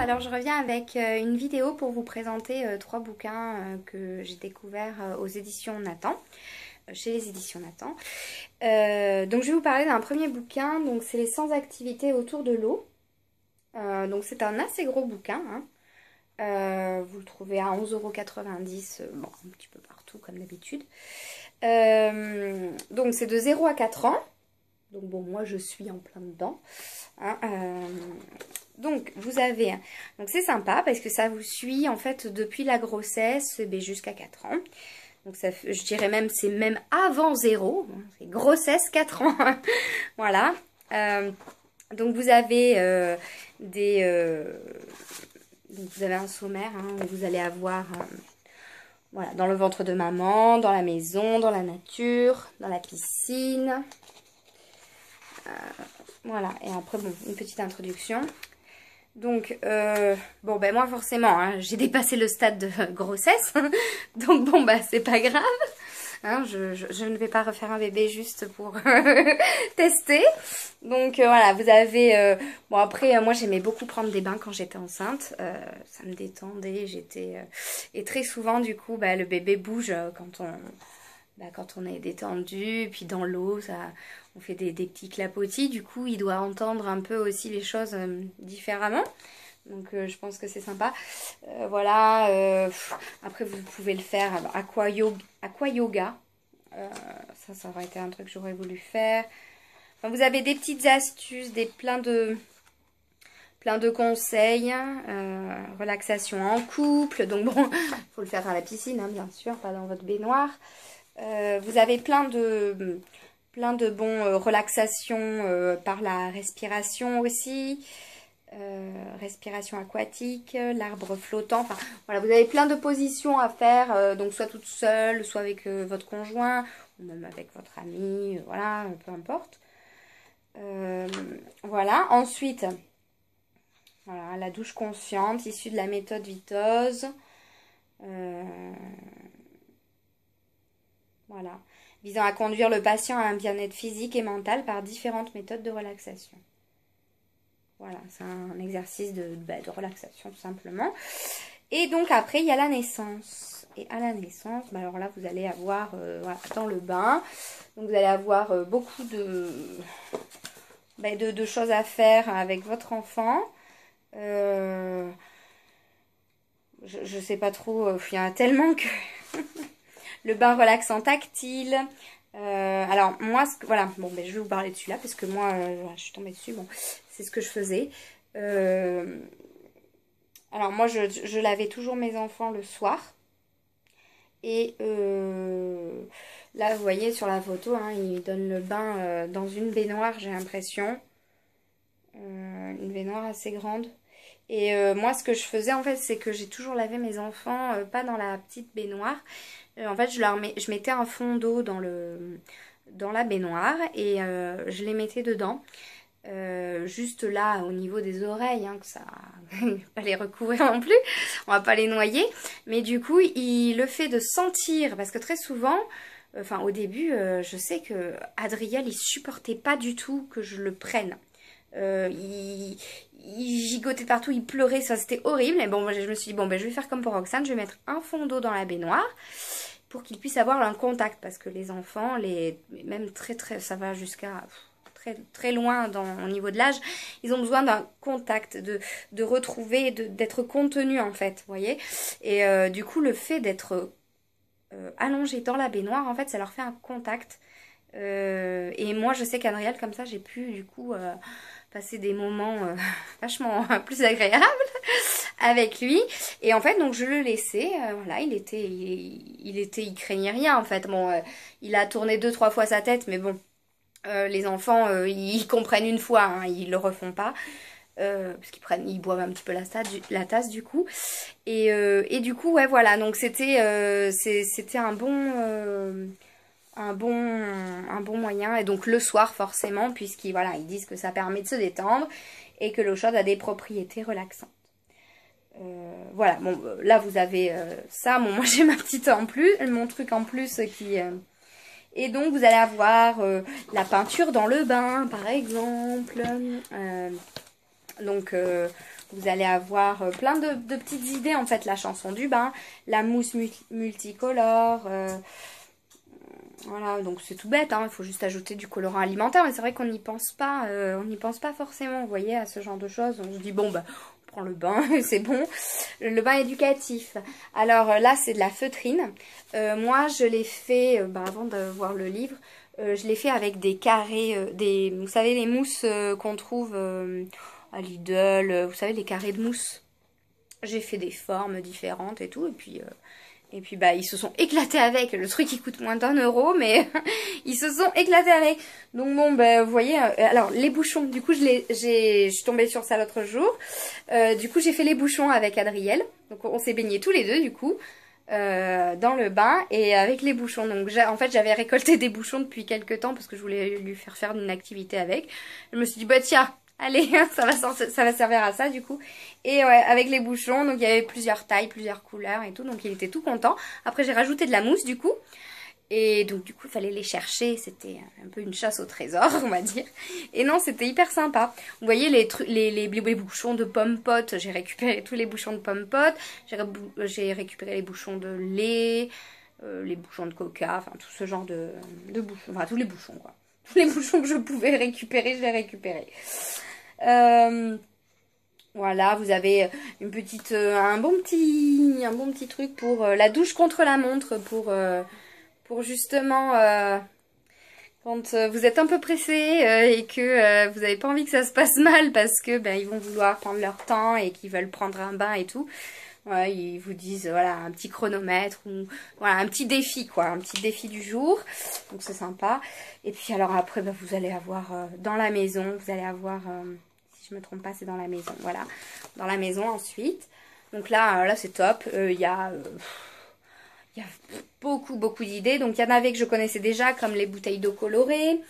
alors je reviens avec une vidéo pour vous présenter 3 bouquins que j'ai découverts aux éditions Nathan, chez les éditions Nathan. Donc je vais vous parler d'un premier bouquin, donc c'est les 100 activités autour de l'eau. Donc c'est un assez gros bouquin, hein. Vous le trouvez à 11,90 €, bon, un petit peu partout comme d'habitude. Donc c'est de 0 à 4 ans. Donc bon, moi je suis en plein dedans. Hein, donc vous avez, donc c'est sympa parce que ça vous suit en fait depuis la grossesse jusqu'à 4 ans. Donc ça, je dirais même, c'est même avant 0, c'est grossesse 4 ans. Voilà. Donc vous avez donc vous avez un sommaire, hein, où vous allez avoir voilà, dans le ventre de maman, dans la maison, dans la nature, dans la piscine. Voilà, et après, bon, une petite introduction. Donc, bon, ben moi, forcément, hein, j'ai dépassé le stade de grossesse. Donc, bon, bah, c'est pas grave. Hein, je ne vais pas refaire un bébé juste pour tester. Donc, voilà, vous avez... bon, après, moi, j'aimais beaucoup prendre des bains quand j'étais enceinte. Ça me détendait, j'étais... et très souvent, du coup, bah, le bébé bouge quand on est détendu, puis dans l'eau, on fait des petits clapotis, du coup il doit entendre un peu aussi les choses différemment. Donc je pense que c'est sympa. Voilà, après vous pouvez le faire, aqua yoga. Ça aurait été un truc que j'aurais voulu faire. Enfin, vous avez des petites astuces, plein de conseils, relaxation en couple. Donc bon, faut le faire à la piscine, hein, bien sûr, pas dans votre baignoire. Vous avez plein de bons relaxations par la respiration aussi, respiration aquatique, l'arbre flottant, enfin voilà, vous avez plein de positions à faire, donc soit toute seule, soit avec votre conjoint, ou même avec votre ami, voilà, peu importe. Voilà, ensuite, voilà, la douche consciente, issue de la méthode Vitoz. Voilà, visant à conduire le patient à un bien-être physique et mental par différentes méthodes de relaxation. Voilà, c'est un exercice de relaxation tout simplement. Et donc après, il y a la naissance. Et à la naissance, bah alors là, vous allez avoir, voilà, dans le bain, donc vous allez avoir beaucoup de choses à faire avec votre enfant. Je sais pas trop, il y en a tellement que... Le bain relaxant tactile. Alors moi, voilà, bon, ben, je vais vous parler de celui-là parce que moi, je suis tombée dessus. Bon, c'est ce que je faisais. Alors moi, je lavais toujours mes enfants le soir. Et là, vous voyez sur la photo, hein, il donne le bain dans une baignoire, j'ai l'impression. Une baignoire assez grande. Et moi, ce que je faisais, en fait, c'est que j'ai toujours lavé mes enfants, pas dans la petite baignoire. En fait, je mettais un fond d'eau dans la baignoire et je les mettais dedans. Juste là, au niveau des oreilles, hein, que ça... pas les recouvrir non plus, on va pas les noyer. Mais du coup, le fait de sentir, parce que très souvent... Enfin, au début, je sais que Adriel, il supportait pas du tout que je le prenne. Il gigotait partout, il pleurait, ça c'était horrible. Et bon, je me suis dit, bon, ben, je vais faire comme pour Roxane, je vais mettre un fond d'eau dans la baignoire pour qu'ils puissent avoir un contact. Parce que les enfants, même très, ça va jusqu'à très loin au niveau de l'âge, ils ont besoin d'un contact, de retrouver, d'être contenus en fait, vous voyez. Et du coup, le fait d'être allongé dans la baignoire, en fait, ça leur fait un contact. Et moi, je sais qu'Adriel, comme ça, j'ai pu du coup passer des moments vachement plus agréables avec lui. Et en fait, donc je le laissais, voilà, il craignait rien en fait. Bon, il a tourné 2-3 fois sa tête, mais bon, les enfants, ils comprennent une fois, hein, ils le refont pas. Parce ils boivent un petit peu la tasse du coup. Et du coup, ouais, voilà, donc c'était un bon moyen. Et donc le soir forcément, puisqu'ils ils disent que ça permet de se détendre et que l'eau chaude a des propriétés relaxantes. Voilà, bon, là vous avez ça. Bon, moi j'ai ma petite en plus, mon truc en plus qui... Et donc vous allez avoir la peinture dans le bain par exemple. Donc Vous allez avoir plein de petites idées, en fait, la chanson du bain, la mousse multicolore, voilà, donc c'est tout bête, hein, il faut juste ajouter du colorant alimentaire, mais c'est vrai qu'on n'y pense pas, forcément, vous voyez, à ce genre de choses. On se dit, bon, bah, on prend le bain, c'est bon, le bain éducatif. Alors là, c'est de la feutrine. Moi, je l'ai fait, avant de voir le livre, je l'ai fait avec des carrés, vous savez, les mousses qu'on trouve à Lidl, vous savez, les carrés de mousse. J'ai fait des formes différentes et tout, et puis bah ils se sont éclatés avec. Le truc il coûte moins d'1 €, mais ils se sont éclatés avec. Donc bon bah vous voyez, alors les bouchons, du coup je suis tombée sur ça l'autre jour. Du coup j'ai fait les bouchons avec Adriel. Donc on s'est baignés tous les deux du coup dans le bain et avec les bouchons. Donc en fait j'avais récolté des bouchons depuis quelques temps parce que je voulais lui faire une activité avec. Je me suis dit bah tiens, allez, ça va servir à ça du coup. Et ouais, avec les bouchons, donc il y avait plusieurs tailles, plusieurs couleurs et tout, donc il était tout content. Après j'ai rajouté de la mousse du coup. Et donc du coup il fallait les chercher, c'était un peu une chasse au trésor on va dire. Et non, c'était hyper sympa. Vous voyez les bouchons de pommes potes, j'ai récupéré tous les bouchons de pommes potes. J'ai récupéré les bouchons de lait, les bouchons de coca, enfin tout ce genre de bouchons, enfin tous les bouchons quoi. Tous les bouchons que je pouvais récupérer, je les récupérais. Voilà, vous avez une petite, un bon petit truc pour la douche contre la montre, pour justement quand vous êtes un peu pressé et que vous n'avez pas envie que ça se passe mal parce que ben ils vont vouloir prendre leur temps et qu'ils veulent prendre un bain et tout. Ouais, ils vous disent voilà un petit chronomètre ou voilà un petit défi quoi, un petit défi du jour. Donc c'est sympa. Et puis alors après ben, vous allez avoir dans la maison, vous allez avoir si je me trompe pas, c'est dans la maison, voilà. Dans la maison ensuite. Donc là c'est top. Il y a beaucoup d'idées. Donc il y en avait que je connaissais déjà, comme les bouteilles d'eau colorées.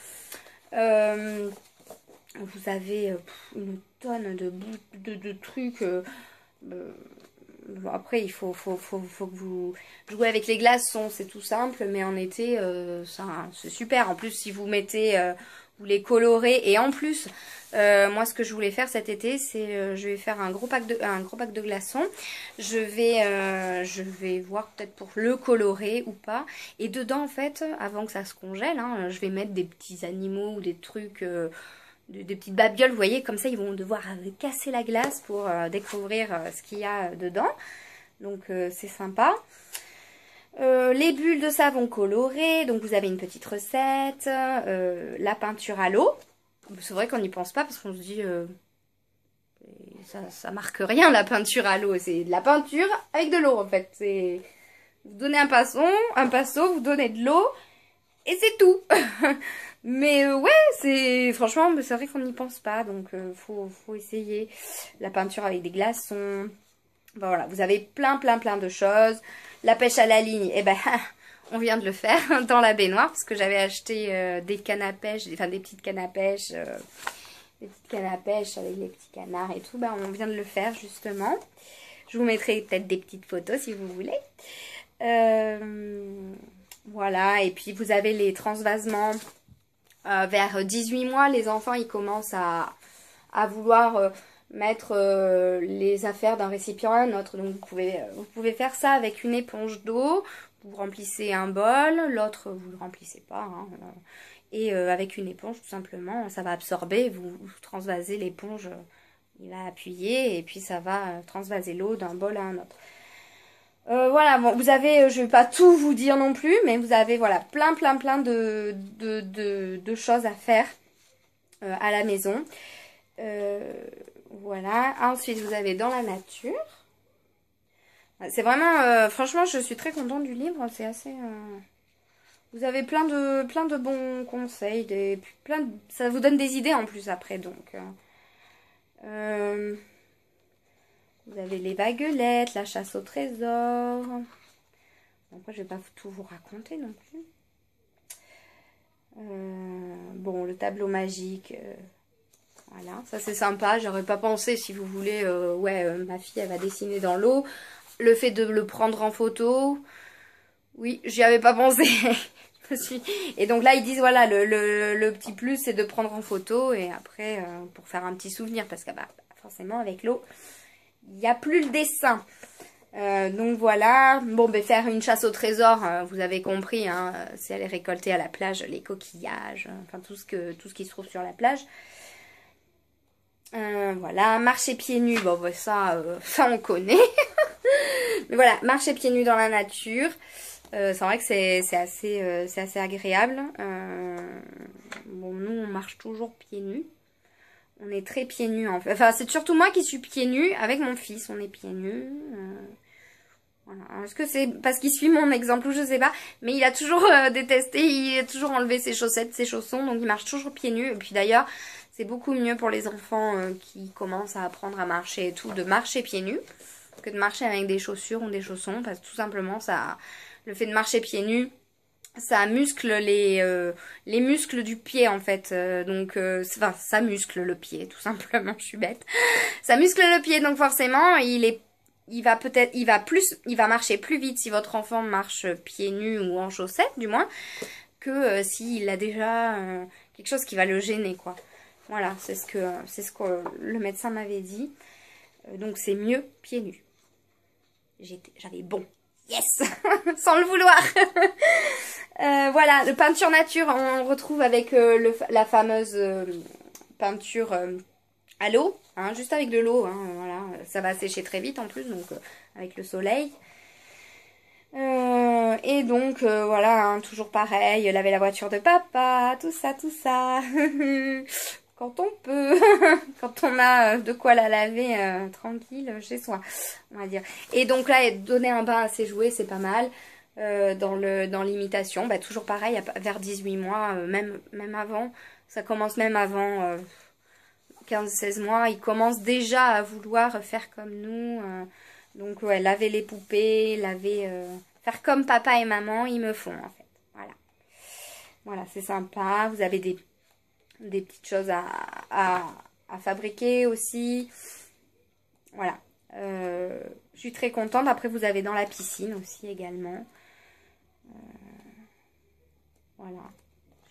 Vous avez une tonne de trucs. Après, il faut que vous jouez avec les glaçons, c'est tout simple, mais en été, c'est super. En plus, si vous mettez, vous les colorez, et en plus, moi, ce que je voulais faire cet été, c'est, je vais faire un gros pack de glaçons. Je vais voir peut-être pour le colorer ou pas. Et dedans, en fait, avant que ça se congèle, hein, je vais mettre des petits animaux ou des trucs. Des petites babioles, vous voyez, comme ça ils vont devoir casser la glace pour découvrir ce qu'il y a dedans. Donc c'est sympa. Les bulles de savon colorées, donc vous avez une petite recette. La peinture à l'eau. C'est vrai qu'on n'y pense pas parce qu'on se dit ça marque rien la peinture à l'eau. C'est de la peinture avec de l'eau en fait. C'est vous donnez un pinceau, vous donnez de l'eau et c'est tout. Mais ouais, franchement, c'est vrai qu'on n'y pense pas, donc faut essayer. La peinture avec des glaçons. Bon, voilà, vous avez plein de choses. La pêche à la ligne, eh ben, on vient de le faire dans la baignoire, parce que j'avais acheté des cannes à pêche, enfin des petites cannes à pêche, avec les petits canards et tout. Ben, on vient de le faire, justement. Je vous mettrai peut-être des petites photos, si vous voulez. Voilà, et puis vous avez les transvasements. Vers 18 mois, les enfants ils commencent à vouloir mettre les affaires d'un récipient à un autre. Donc vous pouvez faire ça avec une éponge d'eau. Vous remplissez un bol, l'autre vous ne le remplissez pas. Hein, et avec une éponge tout simplement, ça va absorber. Vous transvasez l'éponge, il va appuyer et puis ça va transvaser l'eau d'un bol à un autre. Voilà, bon, vous avez, je vais pas tout vous dire non plus, mais vous avez, voilà, plein de choses à faire à la maison. Voilà, ensuite vous avez dans la nature. C'est vraiment, franchement, je suis très contente du livre, c'est assez... Vous avez plein de bons conseils, ça vous donne des idées en plus après, donc... Vous avez les baguelettes, la chasse au trésor. Après, je vais pas tout vous raconter non plus. Bon, le tableau magique. Voilà, ça c'est sympa. J'aurais pas pensé, si vous voulez. Ma fille, elle va dessiner dans l'eau. Le fait de le prendre en photo. Oui, j'y avais pas pensé. Et donc là, ils disent, voilà, le petit plus, c'est de prendre en photo. Et après, pour faire un petit souvenir. Parce que, bah, forcément avec l'eau, il n'y a plus le dessin. Donc voilà, bon ben faire une chasse au trésor, vous avez compris, hein, c'est aller récolter à la plage les coquillages, enfin tout ce qui se trouve sur la plage. Voilà, marcher pieds nus, bon ben ça on connaît. Mais voilà, marcher pieds nus dans la nature, c'est vrai que c'est assez agréable. Bon, nous on marche toujours pieds nus. On est très pieds nus en fait. Enfin, c'est surtout moi qui suis pieds nus. Avec mon fils, on est pieds nus. Voilà. Est-ce que c'est parce qu'il suit mon exemple ou je sais pas. Mais il a toujours détesté, il a toujours enlevé ses chaussettes, ses chaussons. Donc il marche toujours pieds nus. Et puis d'ailleurs, c'est beaucoup mieux pour les enfants qui commencent à apprendre à marcher et tout, de marcher pieds nus, que de marcher avec des chaussures ou des chaussons. Parce que tout simplement, le fait de marcher pieds nus, ça muscle les muscles du pied en fait, enfin ça muscle le pied tout simplement, je suis bête. Ça muscle le pied donc forcément il va marcher plus vite si votre enfant marche pieds nus ou en chaussettes du moins, que s'il a déjà quelque chose qui va le gêner quoi. Voilà, c'est ce que le médecin m'avait dit. Donc c'est mieux pieds nus. J'avais bon. Yes. Sans le vouloir. Voilà, le peinture nature, on retrouve avec la fameuse peinture à l'eau, hein, juste avec de l'eau, hein, voilà, ça va sécher très vite en plus, donc avec le soleil. Et donc voilà, hein, toujours pareil, laver la voiture de papa, tout ça. Quand on peut, quand on a de quoi la laver tranquille chez soi, on va dire. Et donc là, donner un bain à ses jouets, c'est pas mal. Dans l'imitation, bah, toujours pareil, vers 18 mois, même avant, ça commence même avant 15-16 mois, ils commencent déjà à vouloir faire comme nous. Donc ouais, laver les poupées, faire comme papa et maman, ils me font en fait. Voilà, voilà, c'est sympa. Vous avez des petites choses à fabriquer aussi. Voilà. Je suis très contente. Après, vous avez dans la piscine aussi également. Voilà.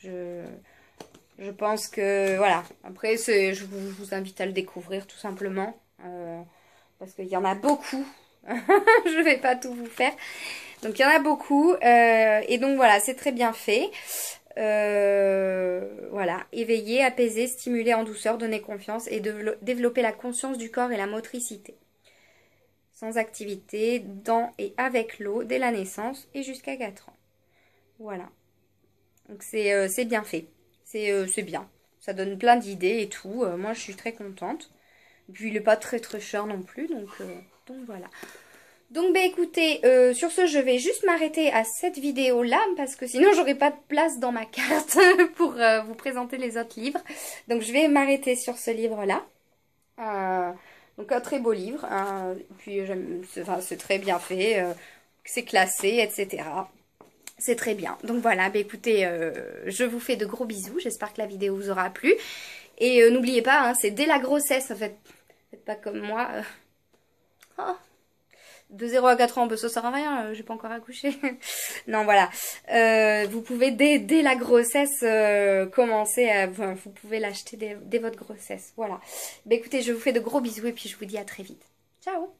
Je pense que... Voilà. Après, je vous invite à le découvrir tout simplement. Parce qu'il y en a beaucoup. Je vais pas tout vous faire. Donc, il y en a beaucoup. Et donc, voilà, c'est très bien fait. Voilà, éveiller, apaiser, stimuler en douceur, donner confiance et développer la conscience du corps et la motricité. Sans activité, dans et avec l'eau, dès la naissance et jusqu'à 4 ans. Voilà. Donc c'est bien fait. C'est bien. Ça donne plein d'idées et tout. Moi, je suis très contente. Puis, il n'est pas très cher non plus. Donc voilà. Donc bah écoutez, sur ce je vais juste m'arrêter à cette vidéo là parce que sinon j'aurai pas de place dans ma carte pour vous présenter les autres livres. Donc je vais m'arrêter sur ce livre là. Donc un très beau livre, puis c'est très bien fait, c'est classé, etc. C'est très bien. Donc voilà, bah écoutez, je vous fais de gros bisous, j'espère que la vidéo vous aura plu. Et n'oubliez pas, hein, c'est dès la grossesse en fait. Faites pas comme moi. Oh. De 0 à 4 ans, ça sert à rien, j'ai pas encore accouché. Non, voilà. Vous pouvez, dès la grossesse, commencer à... Enfin, vous pouvez l'acheter dès votre grossesse. Voilà. Bah, écoutez, je vous fais de gros bisous et puis je vous dis à très vite. Ciao!